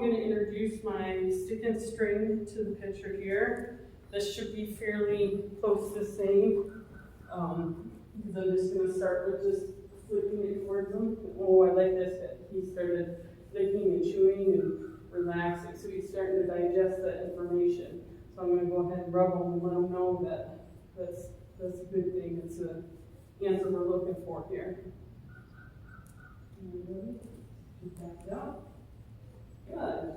going to introduce my stick and string to the picture here. This should be fairly close to the same. Because I'm just going to start with just flicking it towards him. Oh, I like this. He started licking and chewing and relaxing, so he's starting to digest that information. So I'm going to go ahead and rub him and let him know that that's a good thing. It's an answer we're looking for here. Keep that up. Good.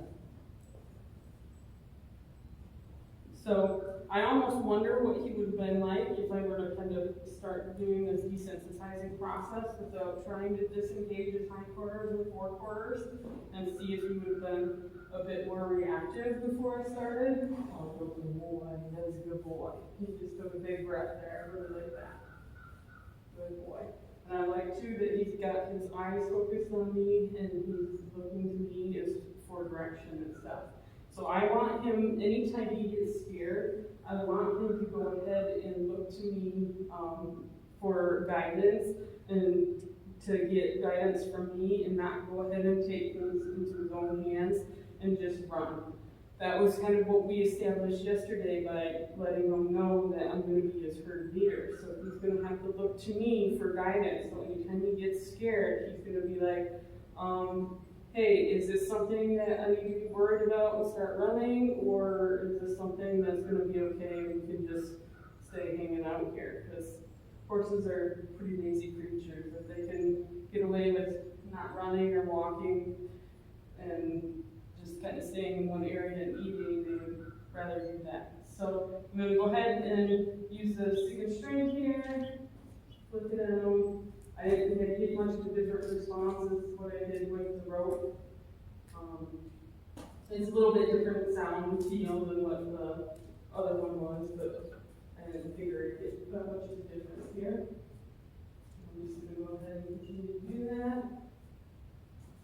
So I almost wonder what he would have been like if I were to kind of start doing this desensitizing process without trying to disengage his hindquarters and forequarters and see if he would have been a bit more reactive before I started. Oh, good boy. That was a good boy. He just took a big breath there. I really like that. Good boy. And I like too that he's got his eyes focused on me and he's looking to me as for direction and stuff. So I want him, anytime he gets scared, I want him to go ahead and look to me for guidance and to get guidance from me and not go ahead and take things into his own hands and just run. That was kind of what we established yesterday by letting him know that I'm going to be his herd leader. So he's going to have to look to me for guidance. So anytime he gets scared, he's going to be like, hey, is this something that I need to be worried about and start running? Or is this something that's going to be okay and we can just stay hanging out here? Because horses are pretty lazy creatures. If they can get away with not running or walking and just kind of staying in one area and eating, they would rather do that. So I'm going to go ahead and use the stick and string here. Flip it out. I didn't get much of a different responses what I did with the rope. It's a little bit different sound and feel than what the other one was, but I didn't figure it'd get that much of a difference here. I'm just going to go ahead and continue to do that,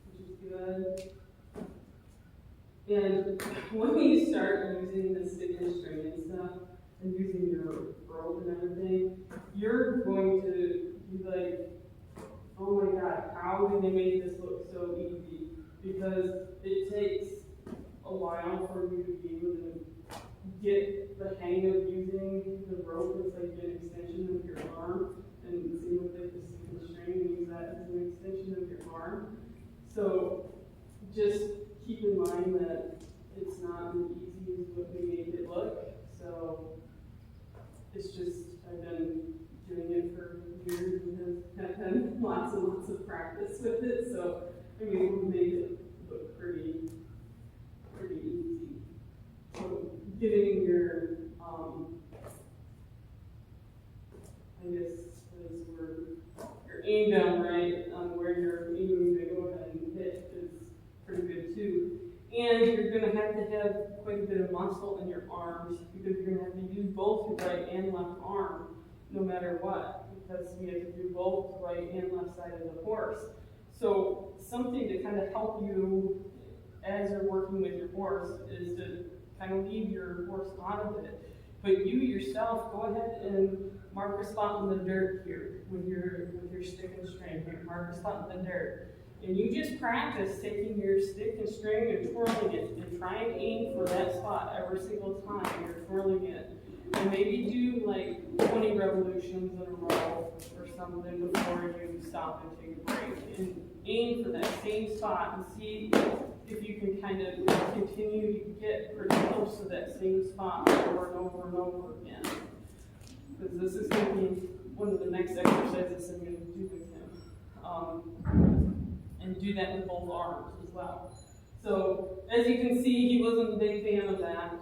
which is good. And when you start using the stick and string and stuff, and using your rope and everything, you're going to be like, oh my God, how did they make this look so easy? Because it takes a while for you to be able to get the hang of using the rope. It's like an extension of your arm, and same with the stick and string, use that as an extension of your arm. So just keep in mind that it's not as easy as what we made it look. So it's just, I've been doing it for years and have had lots and lots of practice with it. So I mean, we made it look pretty easy. So getting your, I guess is where your aim down right on where you're aiming to go ahead and hit is pretty good too. And you're going to have quite a bit of muscle in your arms because you're going to have to use both your right and left arm no matter what, because we have to do both the right and left side of the horse. So something to kind of help you as you're working with your horse is to kind of leave your horse out of it. But you yourself, go ahead and mark a spot in the dirt here with your stick and string here. Mark a spot in the dirt. And you just practice taking your stick and string and twirling it and try and aim for that spot every single time you're twirling it. And maybe do like 20 revolutions in a row or something before you stop and take a break. And aim for that same spot and see if you can kind of continue to get pretty close to that same spot over and over and over again. Because this is going to be one of the next exercises I'm going to do with him. And do that with both arms as well. So as you can see, he wasn't a big fan of that,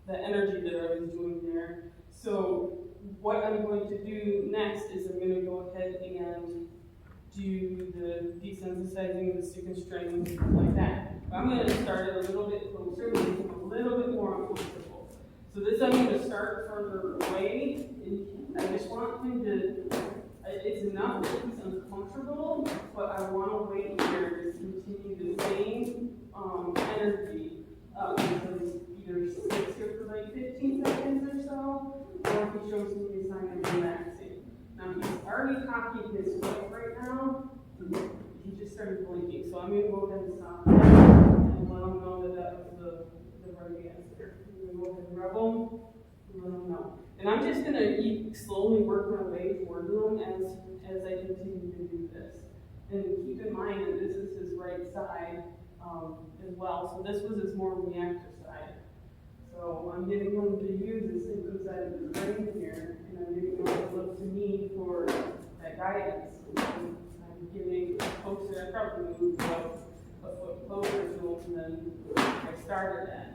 the energy that I was doing there. So what I'm going to do next is I'm going to go ahead and do the desensitizing of the stick and string like that. But I'm going to start it a little bit closer, make him a little bit more uncomfortable. So this I'm going to start further away, and I just want him to, it's enough that he's uncomfortable, but I want to wait here to continue the same energy until he's either sits here for like 15 seconds or so, or he shows me a sign of relaxing. Now he's already cocking his foot right now, and he just started blinking, so I'm going to go ahead and stop that. right answer. I'm gonna go ahead and rub them, and let them know. And I'm just gonna slowly work my way towards them as I continue to do this. And keep in mind that this is his right side as well. So this was his more reactive side. So I'm getting him to use his symptom side of his brain here, and I'm getting him to look to me for that guidance. And I'm getting closer. I probably moved about a foot closer to him than I started at.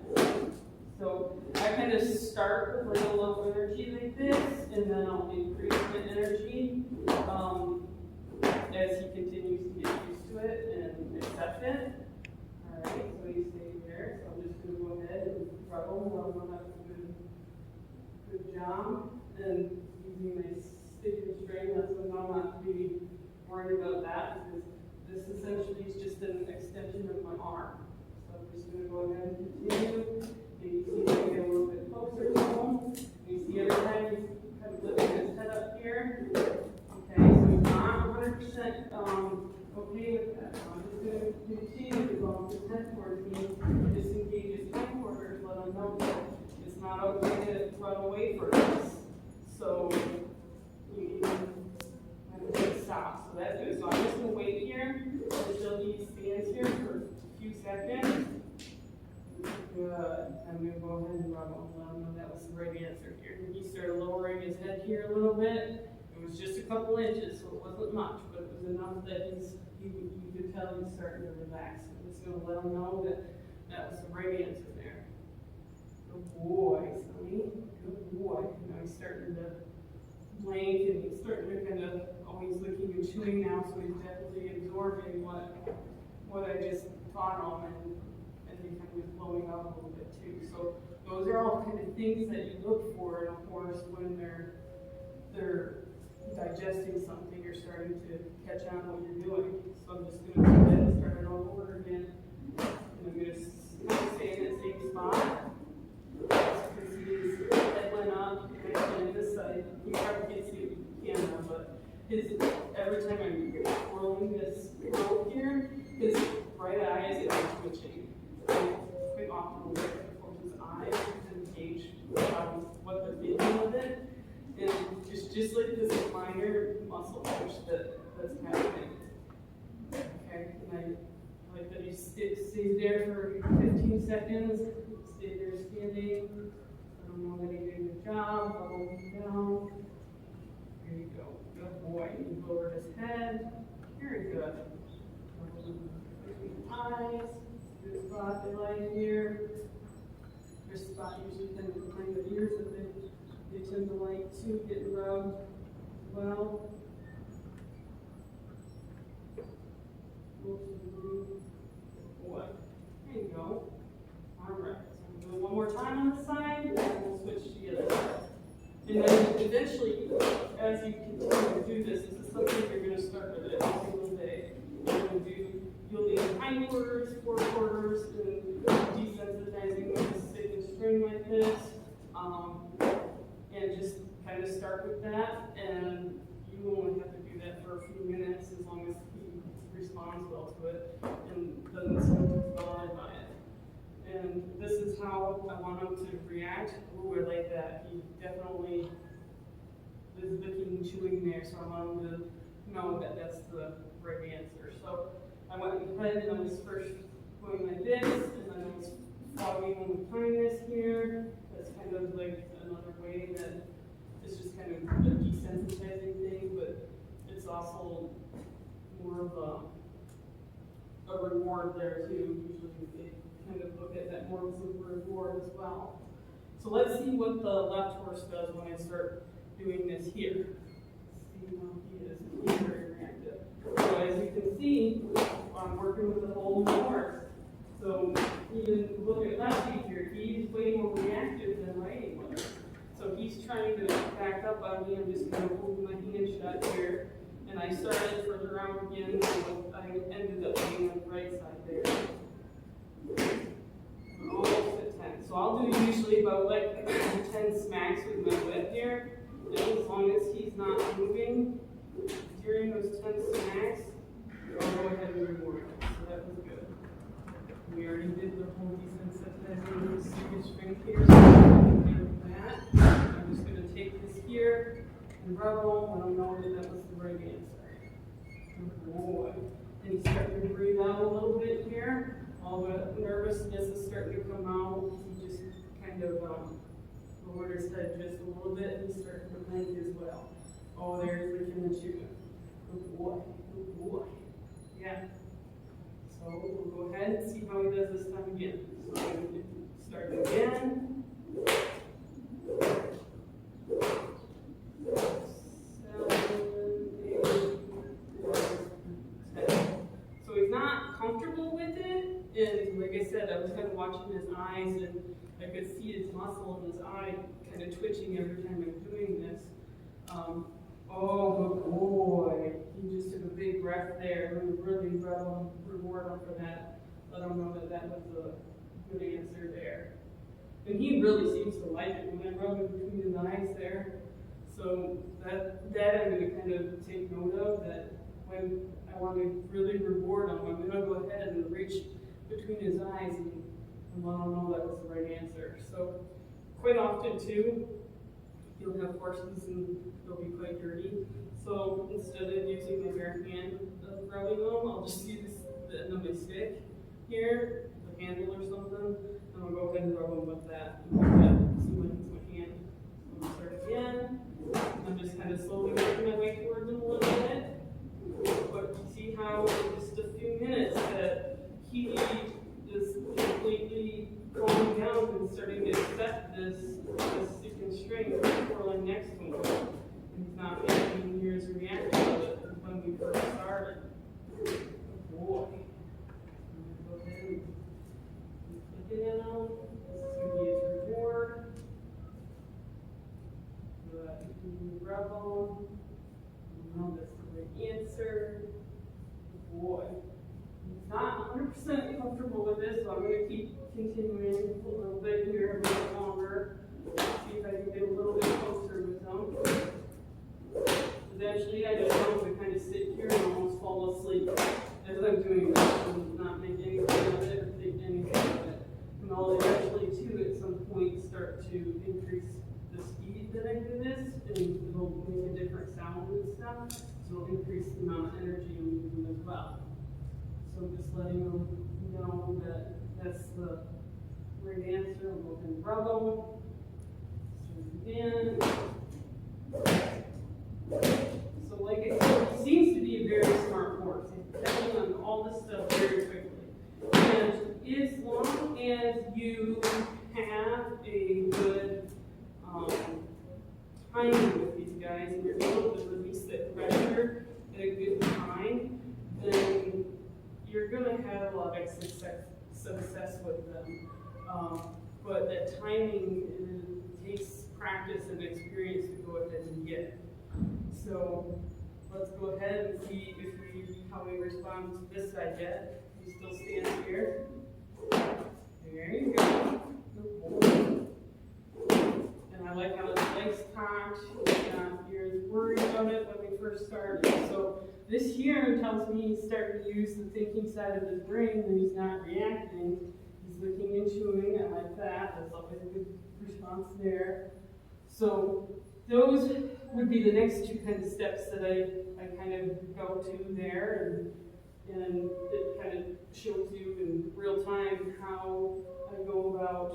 So I kind of start with like a low energy like this, and then I'll increase the energy as he continues to get used to it and accept it. All right, so he stays there. So I'm just going to go ahead and rub him while I'm having a good job. And using my stick and string, lets them know not to be worried about that, because this essentially is just an extension of my arm. So I'm just going to go ahead and continue. And you see that I get a little bit closer to him. You see every time he's kind of lifting his head up here. Okay, so he's not 100% okay with that. So I'm just going to continue to go his head towards me. Just engage his hindquarters, let him know that it's not okay to run away from this. So you can stop. So that's good. So I'm just going to wait here until he stands here for a few seconds. Good. I'm going to go ahead and rub him. Let him know that was the right answer here. He started lowering his head here a little bit. It was just a couple inches, so it wasn't much, but it was enough that you could tell he's starting to relax. I'm just going to let him know that that was the right answer there. Good boy, Sonny. Good boy. Now he's starting to blink, and he's starting to kind of always licking and chewing now, so he's definitely absorbing what I just taught him, and he kind of blowing up a little bit too. So those are all kind of things that you look for in a horse when they're digesting something or starting to catch on what you're doing. So I'm just going to go ahead and start it all over again. And I'm going to stay in that same spot. As you can see, his head went up, and this side, you probably can't see it with the camera, but every time I'm twirling this rope here, his right eye is twitching. Quite often we'll look for his eyes and gauge what they're feeling with it. And just like this minor muscle push that's happening. Okay, and I like that he stays there for 15 seconds, stay there standing. I don't know that he did a good job, bubble him down. There you go, good boy. You lower his head, very good. Between the eyes, good spot they lie here. There's a spot usually kind of behind the ears that they tend to like to get rubbed as well. Boy. There you go. Alright, so we'll do it one more time on this side, and then we'll switch to the other side. And then eventually, as you continue to do this is something you're going to start with every single day. You'll do hindquarters, forequarters, and desensitizing with a stick and string like this. And just kind of start with that, and you only have to do that for a few minutes as long as he responds well to it and doesn't seem too bothered by it. And this is how I want him to react. Ooh, I like that. He definitely is licking and chewing there, so I want him to know that that's the right answer. So I went ahead and I was first going like this, and then I was following him with kindness here. That's kind of like another way that it's just kind of a desensitizing thing, but it's also more of a reward there too. Usually they kind of look at that more as a reward as well. So let's see what the left horse does when I start doing this here. See how he is. He's very reactive. So as you can see, I'm working with a whole new horse. So even look at Lefty here, he's way more reactive than Righty was. So he's trying to back up on me. I'm just going to hold my hand shut here. And I started further out again, so I ended up being on the right side there. Almost at 10. So I'll do usually about like 10 smacks with my whip here. And as long as he's not moving during those 10 smacks, I'll go ahead and reward him. So that was good. We already did the whole desensitization. desensitizing this string here, so I'm okay with that. I'm just going to take this here and rub them when I know that was the right answer. Boy. And he's starting to breathe out a little bit here. All the nervousness is starting to come out. He just kind of lowered his head just a little bit and he's starting to blink as well. Oh, there's the kinship. Good boy. Good boy. Yeah. So we'll go ahead and see how he does this time again. So I'm going to start again. 7, 8, 9, 10. So he's not comfortable with it, and like I said, I was kind of watching his eyes, and I could see his muscle in his eye kind of twitching every time I'm doing this. Oh, good boy. He just took a big breath there. I'm really reward him for that. Let him know that that was a good answer there. And he really seems to like it when I rub it between his eyes there. So that I'm going to kind of take note of, that when I want to really reward him, I'm going to go ahead and reach between his eyes and let him know that was the right answer. So quite often too, you'll have horses and they'll be quite dirty. So instead of using my bare hand of rubbing them, I'll just use the end of my stick here, the handle or something, and I'll go ahead and rub them with that. See when it's my hand. So I'm going to start again. I'm just kind of slowly working my way towards them a little bit. But you see how in just a few minutes that he is completely going down and starting to accept this stick and string twirling next to him. And he's not making his reaction of it when we first started. Good boy. I'm going to go ahead and click it in on. This is going to be his reward. But you can rub on. That's the right answer. Good boy. He's not 100% comfortable with this, so I'm going to keep continuing a little bit here, a bit longer. See if I can get a little bit closer with them. Eventually, I just want to kind of sit here and almost fall asleep as I'm doing this and not make anything of it or think anything of it. And I'll eventually, too, at some point, start to increase the speed that I do this, and it'll make a different sound and stuff. So it'll increase the amount of energy I'm using as well. So I'm just letting them know that that's the right answer. I'm going to rub them. Again. So like I said, he seems to be a very smart horse. He's catching on all this stuff very quickly. And as long as you have a good timing with these guys and you're able to release that pressure at a good time, then you're going to have a lot of success with them. But that timing takes practice and experience to go ahead and get. So let's go ahead and see how he responds to this side yet. He still stands here. There you go. And I like how his legs cocked. You're worried about it when we first started. So this here tells me he's starting to use the thinking side of his brain and he's not reacting. He's looking and chewing. I like that. That's always a good response there. So those would be the next two kind of steps that I kind of go to there, and it kind of shows you in real time how I go about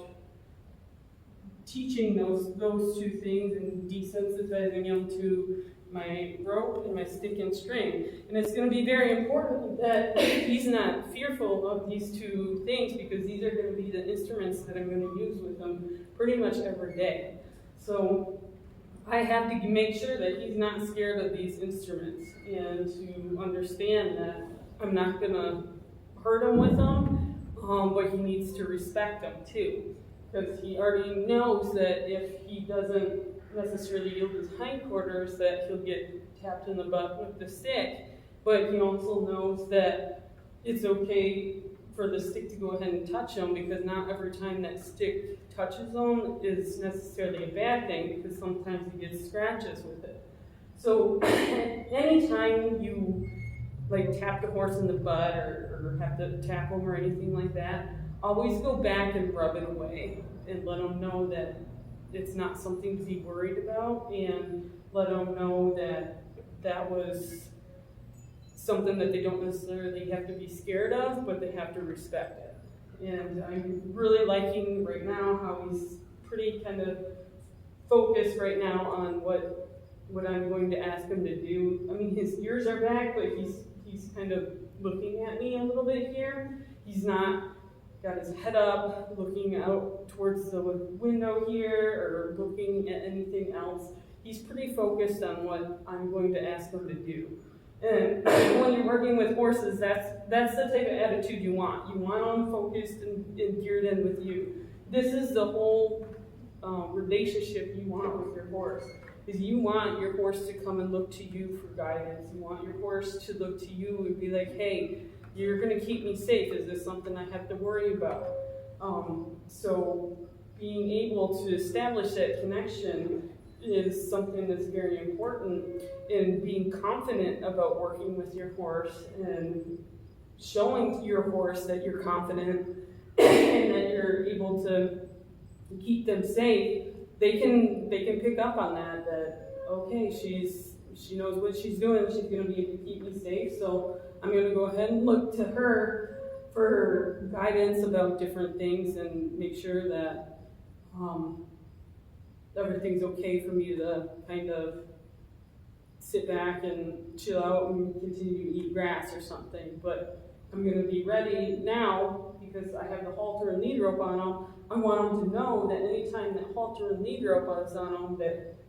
teaching those two things and desensitizing them to my rope and my stick and string. And it's going to be very important that he's not fearful of these two things, because these are going to be the instruments that I'm going to use with him pretty much every day. So I have to make sure that he's not scared of these instruments, and to understand that I'm not going to hurt him with them, but he needs to respect them too. Because he already knows that if he doesn't necessarily yield his hindquarters, that he'll get tapped in the butt with the stick. But he also knows that it's okay for the stick to go ahead and touch him, because not every time that stick touches him is necessarily a bad thing, because sometimes he gets scratches with it. So anytime you like tap the horse in the butt or have to tap him or anything like that, always go back and rub it away and let them know that it's not something to be worried about, and let them know that that was something that they don't necessarily have to be scared of, but they have to respect it. And I'm really liking right now how he's pretty kind of focused right now on what I'm going to ask him to do. I mean, his ears are back, but he's kind of looking at me a little bit here. He's not got his head up, looking out towards the window here, or looking at anything else. He's pretty focused on what I'm going to ask him to do. And when you're working with horses, that's the type of attitude you want. You want them focused and geared in with you. This is the whole relationship you want with your horse. Is you want your horse to come and look to you for guidance. You want your horse to look to you and be like, hey, you're going to keep me safe. Is this something I have to worry about? So being able to establish that connection is something that's very important, in being confident about working with your horse and showing your horse that you're confident and that you're able to keep them safe. They can pick up on that okay, she knows what she's doing, she's going to be able to keep me safe, so I'm going to go ahead and look to her for guidance about different things and make sure that everything's okay for me to kind of sit back and chill out and continue to eat grass or something. But I'm going to be ready now because I have the halter and lead rope on him. I want him to know that anytime that halter and lead rope is on him,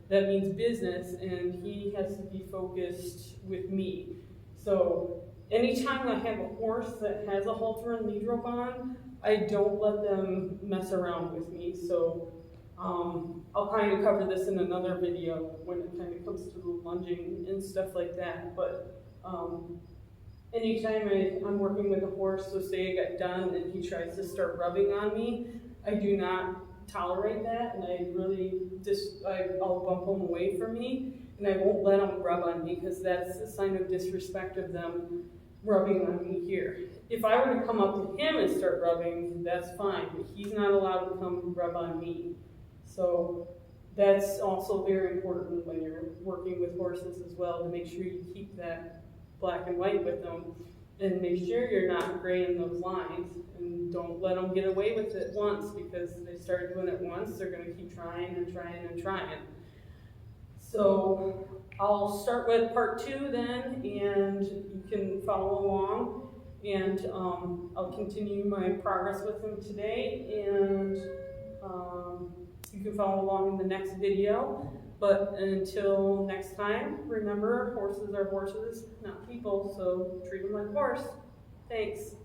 that means business, and he has to be focused with me. So anytime I have a horse that has a halter and lead rope on, I don't let them mess around with me. So I'll kind of cover this in another video when it kind of comes to the lunging and stuff like that. But anytime I'm working with a horse, so say I got done and he tries to start rubbing on me, I do not tolerate that, and I really I'll bump him away from me, and I won't let him rub on me because that's a sign of disrespect of them rubbing on me here. If I were to come up to him and start rubbing, that's fine, but he's not allowed to come rub on me. So that's also very important when you're working with horses as well, to make sure you keep that black and white with them and make sure you're not graying those lines, and don't let them get away with it once, because they start doing it once, they're going to keep trying and trying and trying. So I'll start with part 2 then, and you can follow along, and I'll continue my progress with him today, and you can follow along in the next video. But until next time, remember, horses are horses, not people, so treat them like a horse. Thanks.